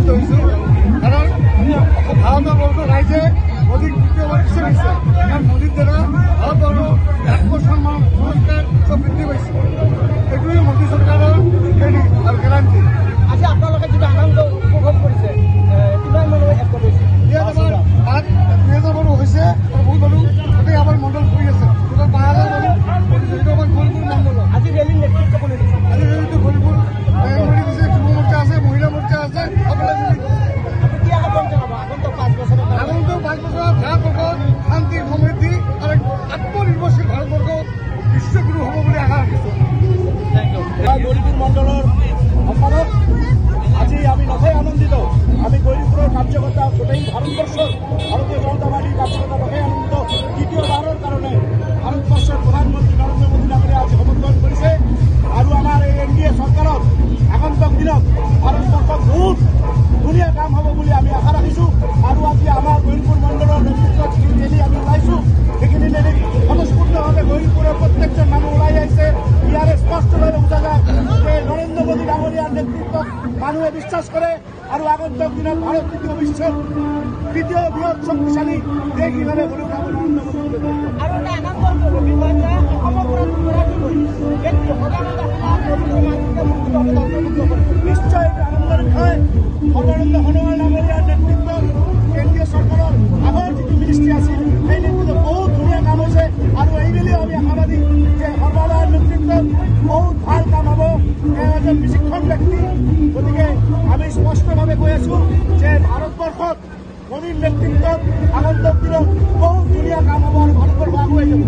আনন্দিত হৈছোঁ কাৰণ ভাৰতবৰ্ষৰ ৰাইজে মোদীক দ্বিতীয়বাৰ বিচাৰিছে কাৰণ মোদীৰ দ্বাৰা ভাৰতবৰ্ষৰ আত্মসন্মান সংস্কাৰ চব বৃদ্ধি পাইছে। এইটোৱে মোদী চৰকাৰৰ ক্ৰেডিট আৰু গেৰাণ্টি। আজি আপোনালোকে যিটো আনন্দ উপভোগ কৰিছে কিমান মানুহে একগোট হৈছে? ইয়াত আমাৰ 2000 মানুহ হৈছে আৰু বহুত মানুহ গোটেই আমাৰ মণ্ডল কৰি আছে। টোটেল 5000 মানুহ এইটো আমাৰ গৌৰীপুৰ মণ্ডল। আজি ৰেলীৰ নেতৃত্ব কোনে দিছে? আজি ৰেলীটো গৌৰীপুৰ দিছে, যুৱ মৰ্চা আছে, মহিলা মৰ্চা আছে, সকলোৱে মিলি দিছে। কি আহ্বান জনাব আগন্তুক 5 বছৰৰ কাৰণে? আগন্তুক 5 বছৰত ভাৰতবৰ্ষত শান্তি সমৃদ্ধি আৰু আত্মনিৰ্ভৰশীল ভাৰতবৰ্ষ বিশ্বগুৰু হ'ব বুলি আশা ৰাখিছোঁ। গৌৰীপুৰ মণ্ডলৰ সম্পাদক আজি আমি নথৈ আনন্দিত। আমি গৌৰীপুৰৰ কাৰ্যকৰ্তা গোটেই ভাৰতবৰ্ষৰ ভাৰতীয় জনতা পাৰ্টিৰ কাৰ্যকৰ্তা নথৈ আনন্দিত। দ্বিতীয়বাৰৰ কাৰণে ভাৰতবৰ্ষৰ প্ৰধানমন্ত্ৰী নৰেন্দ্ৰ মোদী ডাঙৰীয়া আজি সমৰ্থন কৰিছে আৰু আমাৰ এই NDA চৰকাৰত আগন্তুক দিনত ভাৰতবৰ্ষত বহুত ধুনীয়া কাম হ'ব বুলি আমি আশা ৰাখিছোঁ। আৰু আজি আমাৰ গৌৰীপুৰ মণ্ডলৰ নেতৃত্বত যিখিনি ৰেলী আমি ওলাইছোঁ সেইখিনি ৰেলী স্বতঃস্ফূৰ্তভাৱে গৌৰীপুৰৰ প্ৰত্যেকজন মানুহ ওলাই আহিছে। ইয়াৰে স্পষ্টভাৱে বুজা যায় যে নৰেন্দ্ৰ মোদী ডাঙৰীয়াৰ নেতৃত্বত মানুহে বিশ্বাস কৰে আৰু আগন্তুক দিনত ভাৰত বিশ্বৰ তৃতীয় বৃহৎ শক্তিশালী দেশ হিচাপে গঢ়ি উঠাব নৰেন্দ্ৰ মোদী। আৰু এটা আনন্দৰ বিষয় যে অসমৰ পৰা দুগৰাকীকৈ ব্যক্তি সদানন্দ নিশ্চয় এটা আনন্দৰ বিষয়। সৰ্বানন্দ সোণোৱাল ডাঙৰীয়াৰ নেতৃত্বত কেন্দ্ৰীয় চৰকাৰৰ আগৰ যিটো মিনিষ্ট্ৰী আছিল সেই নেতৃত্বত বহুত ধুনীয়া কাম হৈছে আৰু এইবেলিও আমি আশাবাদী যে সৰ্বানন্দৰ নেতৃত্বত বহুত ভাল কাম হ'ব। তেওঁ এজন বিচক্ষণ ব্যক্তি। গতিকে আমি স্পষ্টভাৱে কৈ আছোঁ যে ভাৰতবৰ্ষত মোদীৰ নেতৃত্বত আগন্তুক দিনত বহুত ধুনীয়া কাম হ'ব আৰু ভাৰতবৰ্ষ আগুৱাই যাব।